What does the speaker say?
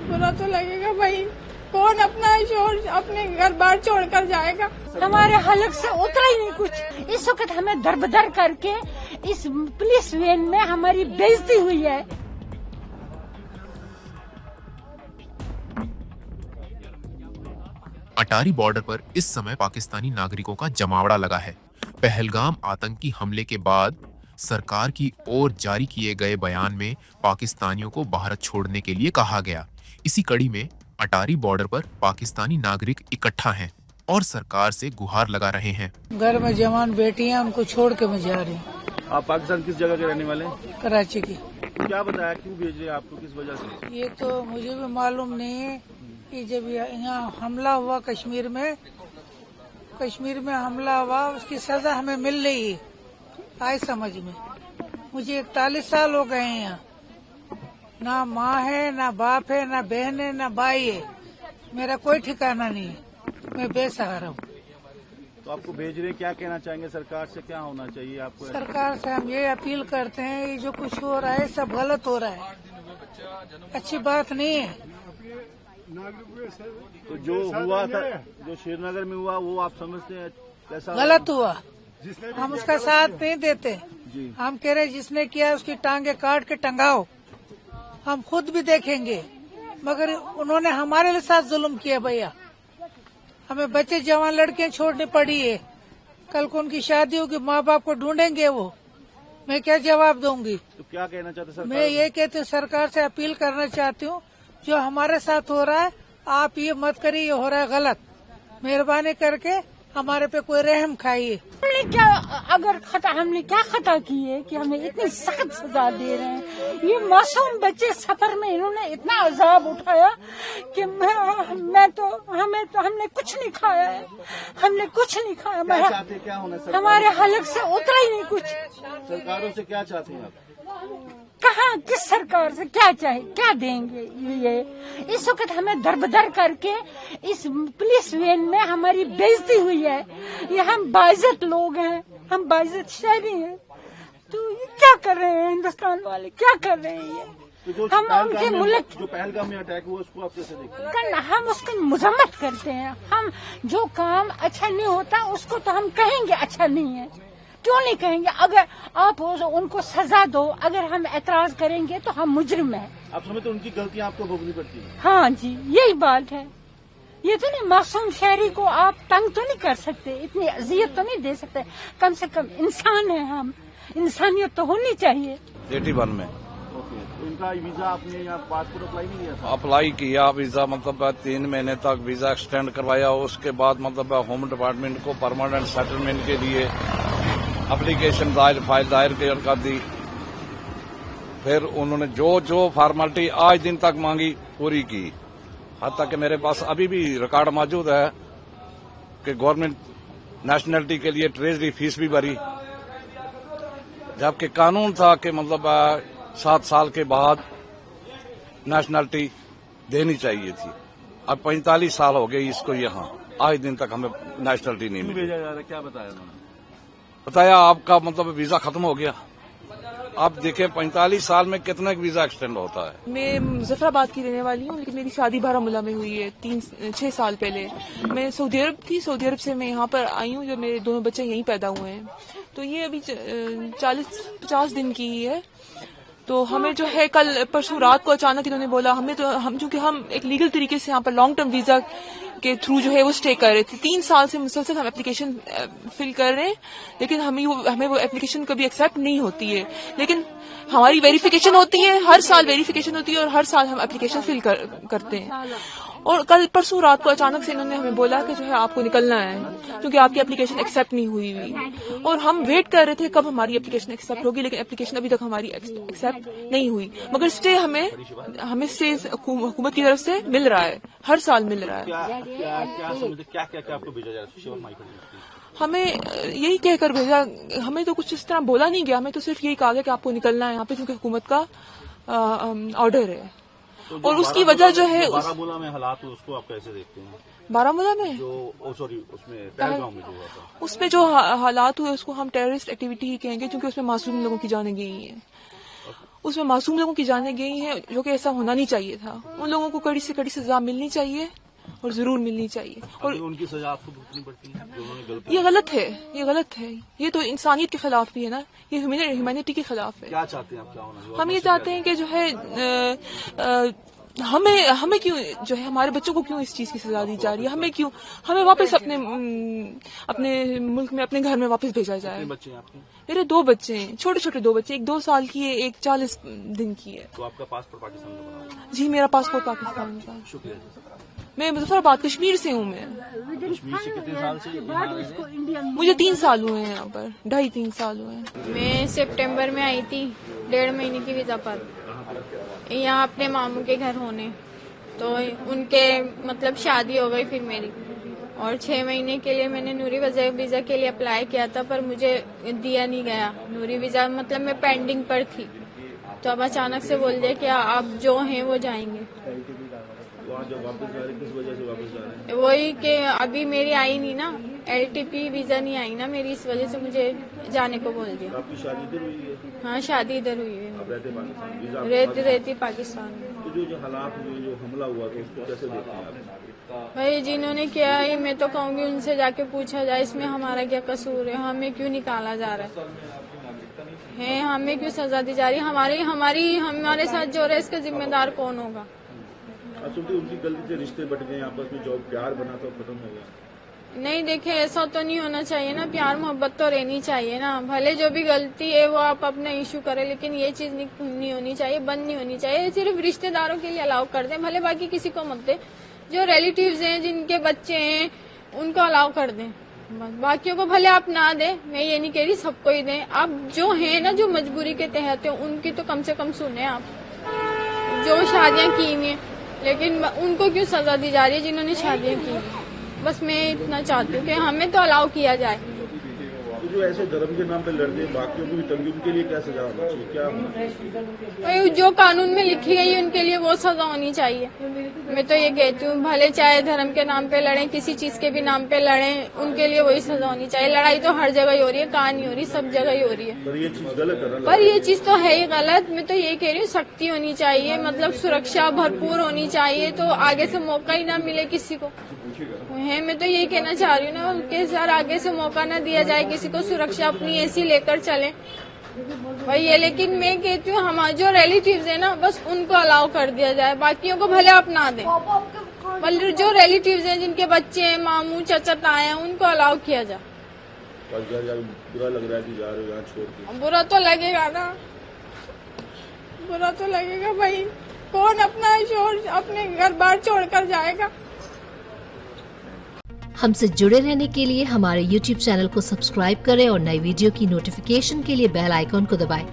बुरा तो लगेगा भाई, कौन अपना शोर अपने घर बार छोड़ कर जाएगा। हमारे हलक से उतरा ही नहीं कुछ। इस वक्त हमें दरबदर करके इस पुलिस वैन में हमारी बेइज्जती हुई है। अटारी बॉर्डर पर इस समय पाकिस्तानी नागरिकों का जमावड़ा लगा है। पहलगाम आतंकी हमले के बाद सरकार की ओर जारी किए गए बयान में पाकिस्तानियों को भारत छोड़ने के लिए कहा गया। इसी कड़ी में अटारी बॉर्डर पर पाकिस्तानी नागरिक इकट्ठा हैं और सरकार से गुहार लगा रहे हैं। घर में जवान बेटी हैं, उनको छोड़ के मैं जा रही हूँ। आप पाकिस्तान किस जगह के रहने वाले हैं? कराची की। क्या बताया, क्यों भेज रहे हैं आपको, किस वजह से? ये तो मुझे भी मालूम नहीं है कि जब यहाँ हमला हुआ कश्मीर में हमला हुआ, उसकी सजा हमें मिल रही है। आए समझ में, मुझे 41 साल हो गए हैं यहाँ। ना माँ है, ना बाप है, ना बहन है, ना भाई है। मेरा कोई ठिकाना नहीं है, मैं बेसहारा हूँ। तो आपको भेज रहे हैं, क्या कहना चाहेंगे सरकार से, क्या होना चाहिए आपको? सरकार से हम ये अपील करते हैं, ये जो कुछ हो रहा है सब गलत हो रहा है, अच्छी बात नहीं है। तो जो हुआ था, जो श्रीनगर में हुआ, वो आप समझते हैं कैसा? गलत हुआ, हम उसका साथ नहीं देते जी। हम कह रहे जिसने किया उसकी टांगे काट के टंगाओ, हम खुद भी देखेंगे। मगर उन्होंने हमारे साथ जुल्म किया भैया। हमें बच्चे जवान लड़कियां छोड़नी पड़ी है। कल को उनकी शादी होगी, माँ बाप को ढूंढेंगे वो, मैं क्या जवाब दूंगी? तो क्या कहना चाहते सरकार? मैं ये कहती हूँ, सरकार से अपील करना चाहती हूँ, जो हमारे साथ हो रहा है आप ये मत करिए, ये हो रहा है गलत। मेहरबानी करके हमारे पे कोई रहम खाइए। हमने क्या खता की है कि हमें इतनी सख्त सजा दे रहे हैं। ये मासूम बच्चे सफर में इन्होंने इतना अजाब उठाया कि हमने कुछ नहीं खाया है, हमने कुछ नहीं खाया। क्या चाहते हैं, क्या होना? हमारे हलक से उतरा ही नहीं कुछ। सरकारों से क्या चाहते हैं आप? कहाँ, किस सरकार से क्या चाहे, क्या देंगे ये? इस वक्त हमें दरबदर करके इस पुलिस वैन में हमारी बेइज्जती हुई है। ये हम बाइज्जत लोग हैं, हम बाइज्जत शहरी हैं, तो ये क्या कर रहे हैं हिंदुस्तान वाले, क्या कर रहे हैं ये? तो हम उनके मुल्क जो पहलगाम में अटैक हुआ उसको आप कैसे देखते हैं? करना, हम उसकी मजम्मत करते हैं। हम जो काम अच्छा नहीं होता उसको तो हम कहेंगे अच्छा नहीं है, क्यों नहीं कहेंगे? अगर आप उनको सजा दो, अगर हम एतराज करेंगे तो हम मुजरिम हैं। आप समझते उनकी गलतियां आपको भोगनी पड़ती है? हाँ जी, यही बात है। ये तो नहीं, मासूम शहरी को आप तंग तो नहीं कर सकते, इतनी अजियत तो नहीं दे सकते। कम से कम इंसान है हम, इंसानियत तो होनी चाहिए। 81 में तो इनका वीजा आपने यहाँ पासपोर्ट अप्लाई नहीं किया था? अप्लाई किया वीजा, मतलब 3 महीने तक वीजा एक्सटेंड करवाया। उसके बाद मतलब होम डिपार्टमेंट को परमानेंट सेटलमेंट के लिए एप्लीकेशन फाइल दायर कर दी। फिर उन्होंने जो फॉर्मेलिटी आज दिन तक मांगी पूरी की। हद तक कि मेरे पास अभी भी रिकॉर्ड मौजूद है कि गवर्नमेंट नेशनलिटी के लिए ट्रेजरी फीस भी भरी, जबकि कानून था कि मतलब 7 साल के बाद नेशनलिटी देनी चाहिए थी। अब 45 साल हो गए इसको, यहाँ आज दिन तक हमें नेशनलिटी नहीं मिली। भेजा जा रहा है, क्या बताया उन्होंने? बताया आपका मतलब वीजा खत्म हो गया। आप देखें 45 साल में कितना वीजा एक्सटेंड होता है। मैं मुजफ्फराबाद की रहने वाली हूँ, लेकिन मेरी शादी बारामूला में हुई है 6 साल पहले। मैं सऊदी अरब थी, सऊदी अरब से मैं यहाँ पर आई हूँ जब मेरे दोनों बच्चे यहीं पैदा हुए हैं। तो ये अभी 40-50 दिन की ही है। तो हमें जो है कल परसों रात को अचानक इन्होंने बोला, चूंकि हम एक लीगल तरीके से यहाँ पर लॉन्ग टर्म वीजा के थ्रू जो है वो स्टे कर रहे थे। 3 साल से मुसलसल हम एप्लीकेशन फिल कर रहे हैं, लेकिन हमें वो एप्लीकेशन कभी एक्सेप्ट नहीं होती है। लेकिन हमारी वेरिफिकेशन होती है, हर साल वेरिफिकेशन होती है और हर साल हम एप्लीकेशन फिल करते हैं। और कल परसों रात को अचानक से इन्होंने हमें बोला कि जो है आपको निकलना है, क्योंकि आपकी एप्लीकेशन एक्सेप्ट नहीं हुई। और हम वेट कर रहे थे कब हमारी एप्लीकेशन एक्सेप्ट होगी, लेकिन एप्लीकेशन अभी तक हमारी एक्सेप्ट नहीं हुई। मगर स्टे हमें स्टे हुकूमत की तरफ से मिल रहा है, हर साल मिल रहा है। क्या आपको भेजा जा रहा है? हमें यही कहकर भेजा, हमें तो कुछ इस तरह बोला नहीं गया, हमें तो सिर्फ यही कहा गया कि आपको निकलना है यहाँ पे, क्योंकि हुकूमत का ऑर्डर है। तो और उसकी वजह जो है बारामूला में हालात हुए उसको आप कैसे देखते हैं? बारामूला में उसमें पहलगाम में जो हुआ था, उसमें जो हालात हुए उसको हम टेररिस्ट एक्टिविटी ही कहेंगे, क्योंकि उसमें मासूम लोगों की जानें गई हैं। उसमें मासूम लोगों की जानें गई हैं, जो कि ऐसा होना नहीं चाहिए था। उन लोगों को कड़ी से कड़ी सजा मिलनी चाहिए और जरूर मिलनी चाहिए। और उनकी सजा आपको भुगतनी पड़ती है जो उन्होंने गलत ये गलत है, ये गलत है, ये तो इंसानियत के खिलाफ भी है ना, ये ह्यूमैनिटी के खिलाफ है। क्या चाहते हैं आप, क्या होना? हम ये चाहते हैं कि जो है हमें क्यों जो है हमारे बच्चों को क्यों इस चीज की सजा दी जा रही है, हमें वापस अपने मुल्क में, अपने घर में वापस भेजा जाए। बच्चे हैं आपके? मेरे 2 बच्चे हैं, छोटे छोटे 2 बच्चे, एक 2 साल की है, एक 40 दिन की है। तो आपका पासपोर्ट पाकिस्तान का बना हुआ है? जी मेरा पासपोर्ट पाकिस्तान का। शुक्रिया। मैं मुजफ्फराबाद कश्मीर से हूँ। मैं कश्मीर से कितने साल से यहाँ आए हैं? मुझे 3 साल हुए हैं यहाँ पर, 2.5-3 साल हुए हैं। मैं सितंबर में आई थी 1.5 महीने की वीजा पर, यहाँ अपने मामू के घर होने, तो उनके मतलब शादी हो गई फिर मेरी, और 6 महीने के लिए मैंने नूरी वीजा के लिए अप्लाई किया था, पर मुझे दिया नहीं गया नूरी वीजा, मतलब मैं पेंडिंग पर थी। तो अब अचानक से बोल दिया कि आप जो हैं वो जाएंगे। वहाँ जब वापस जा रहे हैं, किस वजह से वापस जा रहे हैं? वही कि अभी मेरी आई नहीं ना, LTP वीजा नहीं आई ना मेरी, इस वजह से मुझे जाने को बोल दिया। आपकी शादी इधर हुई है? हाँ शादी इधर हुई है, आप रहते पाकिस्तान? वीजा रहती पाकिस्तान में। तो जो हालात हुए, जो हमला हुआ था, उसको कैसे देखते हैं आप? भाई जिन्होंने किया है, मैं तो कहूँगी उनसे जाके पूछा जाए इसमें हमारा क्या कसूर है, हमें क्यों निकाला जा रहा है, हमें क्यों सजा दी जा रही है, हमारे साथ जो हो रहा है इसका जिम्मेदार कौन होगा। उनकी गलती से रिश्ते बट गए आपस में, जो प्यार बना था खत्म हो गया। नहीं देखे, ऐसा तो नहीं होना चाहिए ना, प्यार मोहब्बत तो रहनी चाहिए ना, भले जो भी गलती है वो आप अपना इशू करें, लेकिन ये चीज नहीं होनी चाहिए, बंद नहीं होनी चाहिए। सिर्फ रिश्तेदारों के लिए अलाउ कर दें, भले बाकी किसी को मत दें, जो रिलेटिव्स हैं जिनके बच्चे हैं उनको अलाउ कर दें, बाकियों को भले आप ना दें। मैं ये नहीं कह रही सबको ही दें, आप जो है ना, जो मजबूरी के तहत है उनकी तो कम से कम सुने आप, जो शादियां की हुई हैं, लेकिन उनको क्यों सजा दी जा रही है जिन्होंने शादियां की। बस मैं इतना चाहती हूँ कि हमें तो अलाउ किया जाए। तो जो ऐसे धर्म के नाम पे लड़ते हैं, बाकियों को भी तंगी, उनके लिए क्या सजा होना चाहिए, क्या होना चाहिए? जो कानून में लिखी गई है उनके लिए वो सजा होनी चाहिए। मैं तो ये कहती हूँ, भले चाहे धर्म के नाम पे लड़ें, किसी चीज के भी नाम पे लड़ें, उनके लिए वही सजा होनी चाहिए। लड़ाई तो हर जगह ही हो रही है, कहाँ नहीं हो रही, सब जगह ही हो रही है। पर ये चीज गलत है ना? पर ये चीज तो है ही गलत। मैं तो ये कह रही हूँ सख्ती होनी चाहिए, मतलब सुरक्षा भरपूर होनी चाहिए, तो आगे से मौका ही ना मिले किसी को है। मैं तो यही कहना चाह रही हूँ ना कि सर आगे से मौका ना दिया जाए किसी को, सुरक्षा अपनी ऐसी लेकर चले वही है। लेकिन मैं कहती हूँ हमारे जो रिलेटिव्स है ना, बस उनको अलाउ कर दिया जाए, बाकियों को भले आप ना दें। मतलब जो रिलेटिव्स हैं जिनके बच्चे हैं, मामू चाचा ताए हैं, उनको अलाउ किया जाए। बुरा लग रहा है कि जा रहे हो यहाँ छोड़ के? बुरा तो लगेगा ना, बुरा तो लगेगा भाई, कौन अपना शोर अपने घर बार छोड़कर जाएगा। हमसे जुड़े रहने के लिए हमारे YouTube चैनल को सब्सक्राइब करें और नई वीडियो की नोटिफिकेशन के लिए बेल आइकॉन को दबाएं।